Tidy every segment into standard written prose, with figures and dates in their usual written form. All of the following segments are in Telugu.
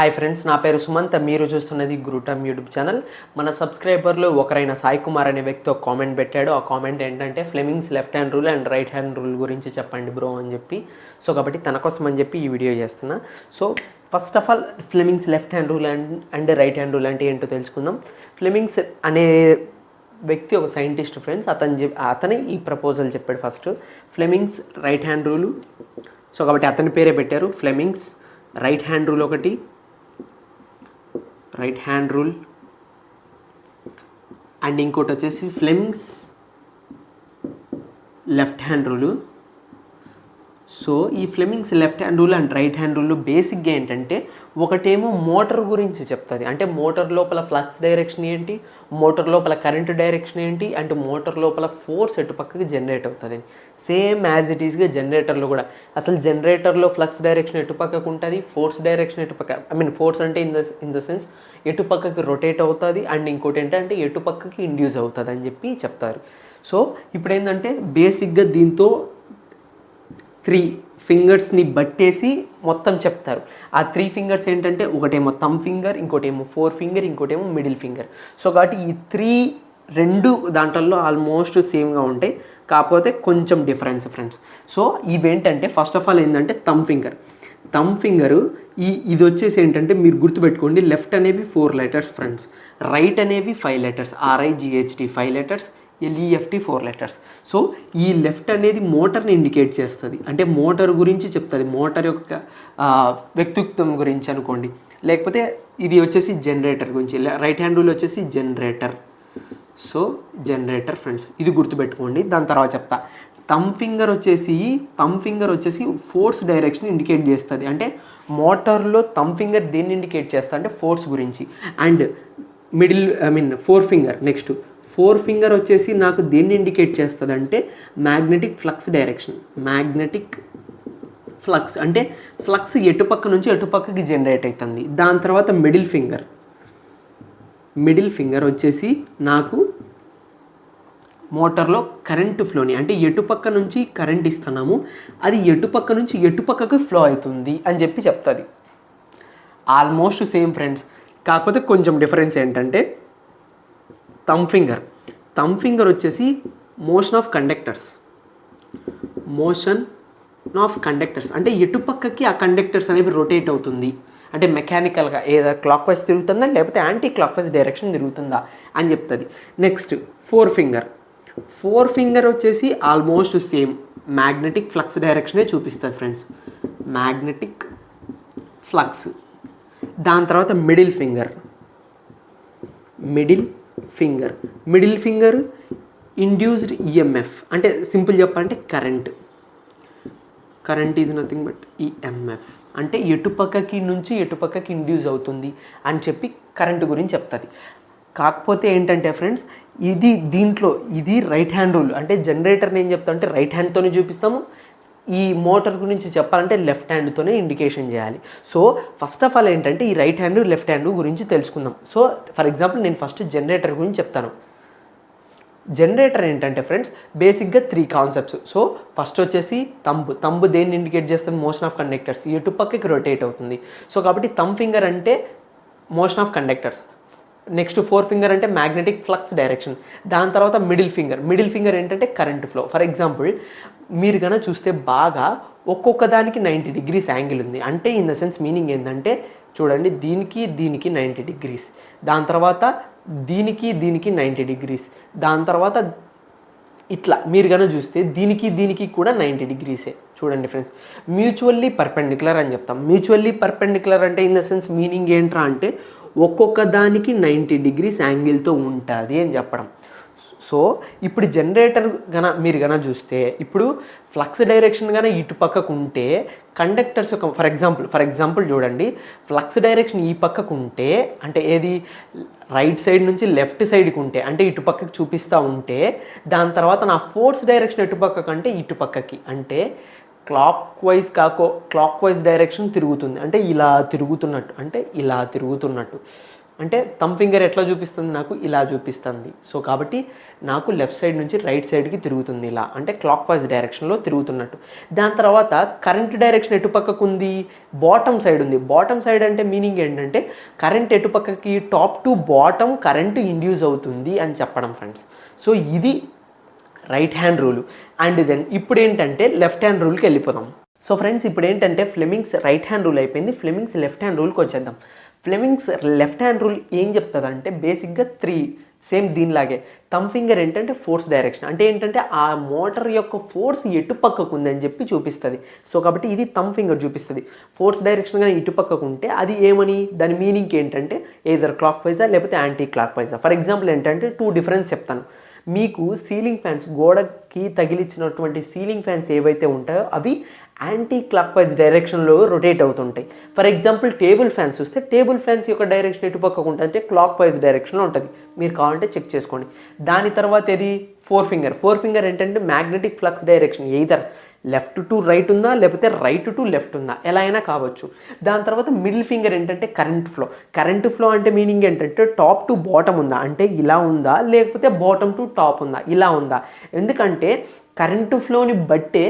హాయ్ ఫ్రెండ్స్, నా పేరు సుమంత్. మీరు చూస్తున్నది గురుటమ్ యూట్యూబ్ ఛానల్. మన సబ్స్క్రైబర్లు ఒకరైన సాయి కుమార్ అనే వ్యక్తి ఒక కామెంట్ పెట్టాడు. ఆ కామెంట్ ఏంటంటే Fleming's left hand rule and right hand rule గురించి చెప్పండి బ్రో అని చెప్పి. సో కాబట్టి తన కోసం అని చెప్పి ఈ వీడియో చేస్తున్నా. So first of all Fleming's left hand rule and right hand rule అంటే ఏంటో తెలుసుకుందాం. ఫ్లెమింగ్స్ అనే వ్యక్తి ఒక సైంటిస్ట్ ఫ్రెండ్స్. అతనే ఈ ప్రపోజల్ చెప్పాడు first. Fleming's right hand rule. So కాబట్టి అతని పేరే పెట్టారు ఫ్లెమింగ్స్ రైట్ హ్యాండ్ రూల్ ఒకటి, రైట్ హ్యాండ్ రూల్ అండ్ ఇంకోటి వచ్చేసి Fleming's left hand rule. So ఈ Fleming's left hand rule and right hand rule బేసిక్గా ఏంటంటే ఒకటేమో మోటార్ గురించి చెప్తుంది. అంటే మోటార్ లోపల ఫ్లక్స్ డైరెక్షన్ ఏంటి, మోటార్ లోపల కరెంట్ డైరెక్షన్ ఏంటి, అంటే మోటార్ లోపల ఫోర్స్ ఎటు పక్కకి జనరేట్ అవుతుంది. సేమ్ యాజ్ ఇట్ ఈస్గా జనరేటర్లో కూడా అసలు జనరేటర్లో ఫ్లక్స్ డైరెక్షన్ ఎటు పక్కకు ఉంటుంది, ఫోర్స్ డైరెక్షన్ ఎటు పక్క ఫోర్స్ అంటే ఇన్ ద సెన్స్ ఎటు పక్కకి రొటేట్ అవుతుంది అండ్ ఇంకోటి ఏంటంటే ఎటు పక్కకి ఇండ్యూస్ అవుతుంది అని చెప్పి చెప్తారు. సో ఇప్పుడు ఏంటంటే బేసిక్గా దీంతో 3 ఫింగర్స్ని బట్టేసి మొత్తం చెప్తారు. ఆ 3 ఫింగర్స్ ఏంటంటే ఒకటేమో థంబ్ ఫింగర్, ఇంకోటేమో 4 ఫింగర్, ఇంకోటేమో మిడిల్ ఫింగర్. సో కాబట్టి ఈ 2 దాంట్లో ఆల్మోస్ట్ సేమ్గా ఉంటాయి, కాకపోతే కొంచెం డిఫరెన్స్ ఫ్రెండ్స్. సో ఇవేంటంటే ఫస్ట్ ఆఫ్ ఆల్ ఏంటంటే థంబ్ ఫింగరు ఇది వచ్చేసి ఏంటంటే మీరు గుర్తుపెట్టుకోండి, లెఫ్ట్ అనేవి 4 లెటర్స్ ఫ్రెండ్స్, రైట్ అనేవి 5 letters, RIGHT 5 letters, LEFT 4 letters. So ఈ లెఫ్ట్ అనేది మోటార్ని ఇండికేట్ చేస్తుంది, అంటే మోటార్ గురించి చెప్తుంది, మోటార్ యొక్క వ్యక్తిత్వం గురించి అనుకోండి. లేకపోతే ఇది వచ్చేసి జనరేటర్ గురించి, రైట్ హ్యాండ్ రూల్ వచ్చేసి జనరేటర్. సో జనరేటర్ ఫ్రెండ్స్, ఇది గుర్తుపెట్టుకోండి. దాని తర్వాత చెప్తా. థంబ్ ఫింగర్ వచ్చేసి ఫోర్స్ డైరెక్షన్ ఇండికేట్ చేస్తుంది. అంటే మోటార్లో థంబ్ ఫింగర్ దేన్ని ఇండికేట్ చేస్తా అంటే ఫోర్స్ గురించి. And four finger next 4 finger వచ్చేసి నాకు దేన్ని ఇండికేట్ చేస్తుంది అంటే magnetic flux direction. Magnetic flux అంటే ఫ్లక్స్ ఎటుపక్క నుంచి ఎటుపక్కకి జనరేట్ అవుతుంది. దాని తర్వాత మిడిల్ ఫింగర్ వచ్చేసి నాకు మోటార్లో కరెంటు ఫ్లోని, అంటే ఎటుపక్క నుంచి కరెంట్ ఇస్తున్నాము అది ఎటుపక్క నుంచి ఎటుపక్కకి ఫ్లో అవుతుంది అని చెప్పి చెప్తుంది. ఆల్మోస్ట్ సేమ్ ఫ్రెండ్స్, కాకపోతే కొంచెం డిఫరెన్స్ ఏంటంటే థంబ్ ఫింగర్ వచ్చేసి మోషన్ ఆఫ్ కండక్టర్స్ అంటే ఎటుపక్కకి ఆ కండక్టర్స్ అనేవి రొటేట్ అవుతుంది, అంటే మెకానికల్గా ఏదో క్లాక్ వైజ్ తిరుగుతుందా లేకపోతే యాంటీ క్లాక్ వైజ్ డైరెక్షన్ తిరుగుతుందా అని చెప్తుంది. నెక్స్ట్ 4 ఫింగర్ వచ్చేసి ఆల్మోస్ట్ సేమ్ మ్యాగ్నెటిక్ ఫ్లక్స్ డైరెక్షనే చూపిస్తుంది ఫ్రెండ్స్, మ్యాగ్నెటిక్ ఫ్లక్స్. దాని తర్వాత మిడిల్ ఫింగర్ ఇండ్యూస్డ్ EMF, అంటే సింపుల్ చెప్పాలంటే current is nothing but EMF, అంటే ఎటుపక్కకి నుంచి ఎటుపక్కకి ఇండ్యూస్ అవుతుంది అని చెప్పి కరెంటు గురించి చెప్తుంది. కాకపోతే ఏంటంటే ఫ్రెండ్స్ ఇది రైట్ హ్యాండ్ రూల్. అంటే జనరేటర్ని ఏం చెప్తా అంటే రైట్ హ్యాండ్తోనే చూపిస్తాము, ఈ మోటార్ గురించి చెప్పాలంటే లెఫ్ట్ హ్యాండ్తోనే ఇండికేషన్ చేయాలి. సో ఫస్ట్ ఆఫ్ ఆల్ ఏంటంటే ఈ రైట్ హ్యాండ్ లెఫ్ట్ హ్యాండ్ గురించి తెలుసుకుందాం. సో ఫర్ ఎగ్జాంపుల్ నేను ఫస్ట్ జనరేటర్ గురించి చెప్తాను. జనరేటర్ ఏంటంటే ఫ్రెండ్స్ బేసిక్గా 3 కాన్సెప్ట్స్. సో ఫస్ట్ వచ్చేసి థంబ్ దేన్ని ఇండికేట్ చేస్తుంది, మోషన్ ఆఫ్ కండక్టర్స్, ఎటుపక్కకి రొటేట్ అవుతుంది. సో కాబట్టి థంబ్ ఫింగర్ అంటే motion of conductors. Next 4 finger అంటే మ్యాగ్నెటిక్ ఫ్లక్స్ డైరెక్షన్. దాని తర్వాత మిడిల్ ఫింగర్ ఏంటంటే కరెంట్ ఫ్లో. ఫర్ ఎగ్జాంపుల్ మీరు కనుక చూస్తే బాగా ఒక్కొక్క దానికి 90 డిగ్రీస్ యాంగిల్ ఉంది. అంటే ఇన్ ద సెన్స్ మీనింగ్ ఏంటంటే చూడండి, దీనికి 90 డిగ్రీస్, దాని తర్వాత దీనికి 90 డిగ్రీస్, దాని తర్వాత ఇట్లా మీరు కనుక చూస్తే దీనికి కూడా 90 డిగ్రీసే. చూడండి ఫ్రెండ్స్, మ్యూచువల్లీ పర్పెండిక్యులర్ అని చెప్తాం. మ్యూచువల్లీ పర్పెండిక్యులర్ అంటే ఇన్ ద సెన్స్ మీనింగ్ ఏంట్రా అంటే ఒక్కొక్క దానికి 90 డిగ్రీస్ యాంగిల్తో ఉంటుంది అని చెప్పడం. సో ఇప్పుడు జనరేటర్ మీరు చూస్తే ఇప్పుడు ఫ్లక్స్ డైరెక్షన్ ఇటు పక్కకు ఉంటే కండక్టర్స్ యొక్క ఫర్ ఎగ్జాంపుల్ చూడండి, ఫ్లక్స్ డైరెక్షన్ ఈ పక్కకు ఉంటే అంటే ఏది రైట్ సైడ్ నుంచి లెఫ్ట్ సైడ్కి ఉంటే అంటే ఇటు పక్కకి చూపిస్తూ ఉంటే దాని తర్వాత నా ఫోర్స్ డైరెక్షన్ ఎటు పక్కకు అంటే ఇటు పక్కకి, అంటే క్లాక్ వైజ్ డైరెక్షన్ తిరుగుతుంది, అంటే ఇలా తిరుగుతున్నట్టు. అంటే థంబ్ ఫింగర్ ఎట్లా చూపిస్తుంది, నాకు ఇలా చూపిస్తుంది. సో కాబట్టి నాకు లెఫ్ట్ సైడ్ నుంచి రైట్ సైడ్కి తిరుగుతుంది, ఇలా అంటే క్లాక్ వైజ్ డైరెక్షన్లో తిరుగుతున్నట్టు. దాని తర్వాత కరెంట్ డైరెక్షన్ ఎటుపక్కకు ఉంది, బాటమ్ సైడ్ ఉంది. బాటమ్ సైడ్ అంటే మీనింగ్ ఏంటంటే కరెంట్ ఎటుపక్కకి, top to bottom current induce అవుతుంది అని చెప్పడం ఫ్రెండ్స్. సో ఇది right hand rule. And then ఇప్పుడు ఏంటంటే లెఫ్ట్ హ్యాండ్ రూల్కి వెళ్ళిపోదాం. సో ఫ్రెండ్స్ ఇప్పుడు ఏంటంటే ఫ్లెమింగ్స్ రైట్ హ్యాండ్ రూల్ అయిపోయింది, ఫ్లెమింగ్స్ లెఫ్ట్ హ్యాండ్ రూల్కి వచ్చేద్దాం. ఫ్లెమింగ్స్ లెఫ్ట్ హ్యాండ్ రూల్ ఏం చెప్తుంది అంటే బేసిక్గా 3 సేమ్ దీనిలాగే. థంబ్ ఫింగర్ ఏంటంటే ఫోర్స్ డైరెక్షన్, అంటే ఏంటంటే ఆ మోటార్ యొక్క ఫోర్స్ ఎటు పక్కకు ఉందని చెప్పి చూపిస్తుంది. సో కాబట్టి ఇది థంబ్ ఫింగర్ చూపిస్తుంది. ఫోర్స్ డైరెక్షన్ కానీ ఇటు పక్కకు ఉంటే అది ఏమని, దాని మీనింగ్ ఏంటంటే ఏదర్ క్లాక్ వైజా లేకపోతే యాంటీ క్లాక్ వైజా. ఫర్ ఎగ్జాంపుల్ ఏంటంటే 2 డిఫరెన్స్ చెప్తాను మీకు. సీలింగ్ ఫ్యాన్స్, గోడకి తగిలించినటువంటి సీలింగ్ ఫ్యాన్స్ ఏవైతే ఉంటాయో అవి యాంటీ క్లాక్ వైజ్ డైరెక్షన్లో రొటేట్ అవుతుంటాయి. ఫర్ ఎగ్జాంపుల్ టేబుల్ ఫ్యాన్స్ చూస్తే టేబుల్ ఫ్యాన్స్ యొక్క డైరెక్షన్ ఎటు పక్కకు ఉంటుంది అంటే క్లాక్ వైజ్ డైరెక్షన్లో ఉంటుంది. మీరు కావాలంటే చెక్ చేసుకోండి. దాని తర్వాత ఇది 4 ఫింగర్. 4 ఫింగర్ ఏంటంటే magnetic flux direction either left to right ఉందా లేకపోతే రైట్ టు లెఫ్ట్ ఉందా, ఎలా అయినా కావచ్చు. దాని తర్వాత మిడిల్ ఫింగర్ ఏంటంటే కరెంట్ ఫ్లో. కరెంట్ ఫ్లో అంటే మీనింగ్ ఏంటంటే టాప్ టు బాటమ్ ఉందా, అంటే ఇలా ఉందా లేకపోతే బాటమ్ టు టాప్ ఉందా, ఇలా ఉందా. ఎందుకంటే కరెంటు ఫ్లోని బట్టే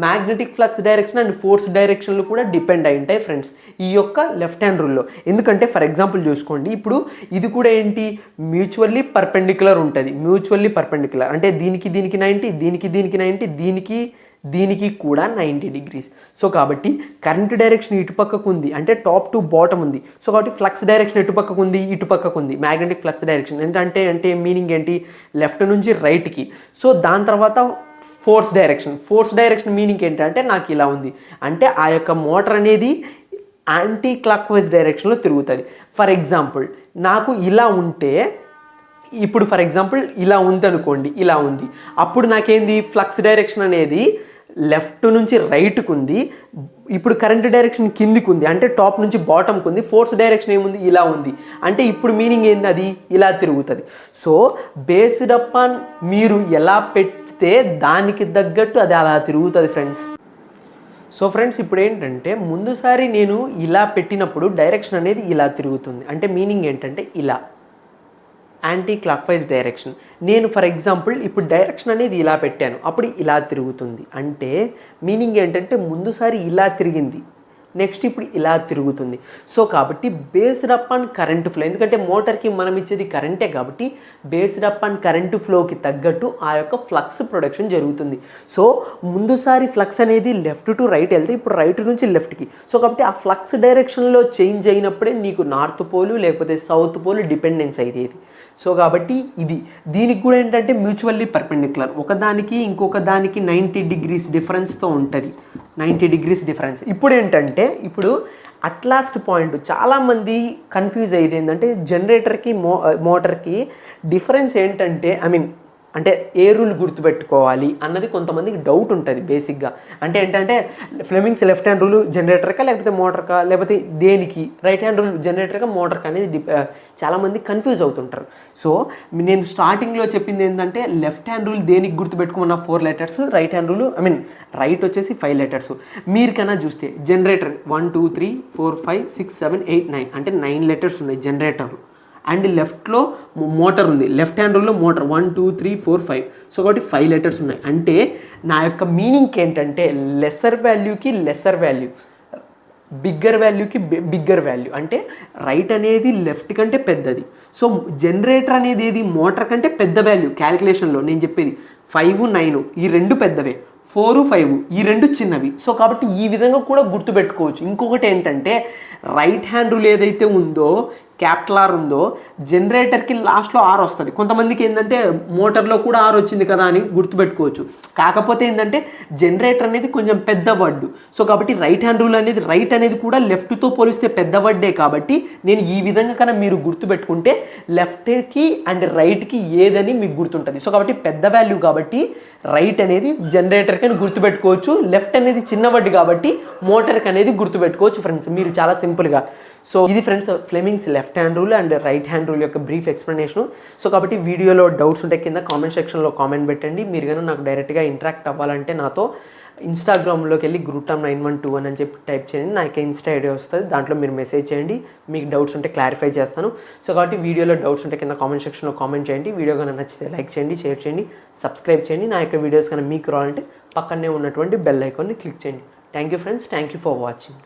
magnetic flux direction and force డైరెక్షన్లు కూడా డిపెండ్ అయి ఉంటాయి ఫ్రెండ్స్ ఈ యొక్క లెఫ్ట్ హ్యాండ్ రూల్లో. ఎందుకంటే ఫర్ ఎగ్జాంపుల్ చూసుకోండి, ఇప్పుడు ఇది కూడా ఏంటి మ్యూచువల్లీ పర్పెండిక్యులర్ ఉంటుంది. మ్యూచువల్లీ పర్పెండిక్యులర్ అంటే దీనికి 90, దీనికి 90, దీనికి కూడా 90 degrees. సో కాబట్టి కరెంట్ డైరెక్షన్ ఇటు పక్కకు ఉంది అంటే టాప్ టు బాటమ్ ఉంది. సో కాబట్టి ఫ్లక్స్ డైరెక్షన్ ఎటు పక్కకు ఉంది, ఇటు పక్కకు ఉంది. మ్యాగ్నెటిక్ ఫ్లక్స్ డైరెక్షన్ అంటే మీనింగ్ ఏంటి, లెఫ్ట్ నుంచి రైట్కి. సో దాని తర్వాత ఫోర్స్ డైరెక్షన్ మీనింగ్ ఏంటంటే నాకు ఇలా ఉంది అంటే ఆ యొక్క మోటార్ అనేది యాంటీ క్లాక్ వైజ్ డైరెక్షన్లో తిరుగుతుంది. ఫర్ ఎగ్జాంపుల్ నాకు ఇలా ఉంటే, ఇప్పుడు ఫర్ ఎగ్జాంపుల్ ఇలా ఉంది అనుకోండి, ఇలా ఉంది, అప్పుడు నాకేంది ఫ్లక్స్ డైరెక్షన్ అనేది లెఫ్ట్ నుంచి రైట్కి ఉంది. ఇప్పుడు కరెంట్ డైరెక్షన్ కిందికి ఉంది అంటే టాప్ నుంచి బాటమ్కి ఉంది. ఫోర్స్ డైరెక్షన్ ఏముంది, ఇలా ఉంది అంటే ఇప్పుడు మీనింగ్ ఏంది, అది ఇలా తిరుగుతుంది. సో బేస్డ్ అపాన్ మీరు ఎలా పెడితే దానికి తగ్గట్టు అది అలా తిరుగుతుంది ఫ్రెండ్స్. సో ఫ్రెండ్స్ ఇప్పుడు ఏంటంటే ముందుసారి నేను ఇలా పెట్టినప్పుడు డైరెక్షన్ అనేది ఇలా తిరుగుతుంది అంటే మీనింగ్ ఏంటంటే ఇలా యాంటీ క్లాక్ వైజ్ డైరెక్షన్. నేను ఫర్ ఎగ్జాంపుల్ ఇప్పుడు డైరెక్షన్ అనేది ఇలా పెట్టాను, అప్పుడు ఇలా తిరుగుతుంది అంటే మీనింగ్ ఏంటంటే ముందుసారి ఇలా తిరిగింది, నెక్స్ట్ ఇప్పుడు ఇలా తిరుగుతుంది. సో కాబట్టి based up on current flow, ఎందుకంటే మోటార్కి మనం ఇచ్చేది కరెంటే కాబట్టి బేస్డ్ అప్ ఆన్ కరెంటు ఫ్లోకి తగ్గట్టు ఆ యొక్క ఫ్లక్స్ ప్రొడక్షన్ జరుగుతుంది. సో ముందుసారి ఫ్లక్స్ అనేది లెఫ్ట్ టు రైట్ వెళ్తే ఇప్పుడు రైట్ నుంచి లెఫ్ట్కి. సో కాబట్టి ఆ ఫ్లక్స్ డైరెక్షన్లో చేంజ్ అయినప్పుడే నీకు నార్త్ పోలు లేకపోతే సౌత్ పోలు డిపెండెన్స్ అయ్యేది. సో కాబట్టి ఇది దీనికి కూడా ఏంటంటే మ్యూచువల్లీ పర్పెండిక్యులర్, ఒకదానికి ఇంకొక దానికి 90 degrees డిఫరెన్స్తో ఉంటుంది. 90 degrees డిఫరెన్స్. ఇప్పుడు ఏంటంటే ఇప్పుడు అట్ లాస్ట్ పాయింట్ చాలామంది కన్ఫ్యూజ్ అయ్యేది ఏంటంటే జనరేటర్కి మోటార్కి డిఫరెన్స్ ఏంటంటే అంటే ఏ రూల్ గుర్తుపెట్టుకోవాలి అన్నది కొంతమందికి డౌట్ ఉంటుంది బేసిక్గా. అంటే ఏంటంటే ఫ్లెమింగ్స్ లెఫ్ట్ హ్యాండ్ రూల్ జనరేటర్కా లేకపోతే మోటార్కా లేకపోతే దేనికి, రైట్ హ్యాండ్ రూల్ జనరేటర్కా మోటార్కా అనేది చాలామంది కన్ఫ్యూజ్ అవుతుంటారు. సో నేను స్టార్టింగ్లో చెప్పింది ఏంటంటే లెఫ్ట్ హ్యాండ్ రూల్ దేనికి గుర్తుపెట్టుకున్న 4 letters, right hand rule right వచ్చేసి 5 letters. మీరు కన్నా చూస్తే జనరేటర్ 1 2 3 4 5 6 7 8 9 అంటే 9 letters ఉన్నాయి జనరేటర్లు. అండ్ లెఫ్ట్లో మోటార్ ఉంది, లెఫ్ట్ హ్యాండ్ రూల్లో మోటార్ 1 2 3 4 5. సో కాబట్టి 5 letters ఉన్నాయి. అంటే నా యొక్క మీనింగ్ ఏంటంటే లెస్సర్ వాల్యూకి లెస్సర్ వాల్యూ, బిగ్గర్ వాల్యూకి బిగ్గర్ వాల్యూ. అంటే రైట్ అనేది లెఫ్ట్ కంటే పెద్దది. సో జనరేటర్ అనేది ఏది మోటార్ కంటే పెద్ద వాల్యూ క్యాలిక్యులేషన్లో నేను చెప్పేది 5 9 ఈ 2 పెద్దవే, 4 5 ఈ 2 చిన్నవి. సో కాబట్టి ఈ విధంగా కూడా గుర్తుపెట్టుకోవచ్చు. ఇంకొకటి ఏంటంటే రైట్ హ్యాండ్ రూల్ ఏదైతే ఉందో క్యాపిటల్ ఆర్ ఉందో జనరేటర్కి లాస్ట్లో ఆర్ వస్తుంది. కొంతమందికి ఏంటంటే మోటార్లో కూడా ఆర్ వచ్చింది కదా అని గుర్తుపెట్టుకోవచ్చు. కాకపోతే ఏంటంటే జనరేటర్ అనేది కొంచెం పెద్ద వర్డ్. సో కాబట్టి రైట్ హ్యాండ్ రూల్ అనేది రైట్ అనేది కూడా లెఫ్ట్తో పోలిస్తే పెద్ద వర్డే కాబట్టి నేను ఈ విధంగా కన్నా మీరు గుర్తుపెట్టుకుంటే లెఫ్ట్కి అండ్ రైట్కి ఏదని మీకు గుర్తుంటుంది. సో కాబట్టి పెద్ద వాల్యూ కాబట్టి రైట్ అనేది జనరేటర్కి అని గుర్తుపెట్టుకోవచ్చు, లెఫ్ట్ అనేది చిన్న వర్డ్ కాబట్టి మోటార్కి అనేది గుర్తుపెట్టుకోవచ్చు ఫ్రెండ్స్ మీరు చాలా సింపుల్గా. సో ఇది friends Fleming's left hand rule and right hand rule యొక్క బ్రీఫ్ ఎక్స్ప్లెనేషన్. సో కాబట్టి వీడియోలో డౌట్స్ ఉంటే కింద కామెంట్ సెక్షన్లో కామెంట్ పెట్టండి. మీరు కనుక నాకు డైరెక్ట్గా ఇంటరాక్ట్ అవ్వాలంటే నాతో ఇన్స్టాగ్రామ్లోకి వెళ్ళి gurutam912 అని చెప్పి టైప్ చేయండి, నాకు ఇన్స్టా ఐడి వస్తుంది, దాంట్లో మీరు మెసేజ్ చేయండి, మీకు డౌట్స్ ఉంటే క్లారిఫై చేస్తాను. సో కాబట్టి వీడియోలో డౌట్స్ ఉంటే కింద కామెంట్ సెక్షన్లో కామెంట్ చేయండి. వీడియో కనుక నచ్చితే లైక్ చేయండి, షేర్ చేయండి, సబ్స్క్రైబ్ చేయండి. నా యొక్క వీడియోస్ కనుక మీకు రావాలంటే పక్కనే ఉన్నటువంటి బెల్ ఐకాన్ని క్లిక్ చేయండి. Thank you friends, thank you for watching.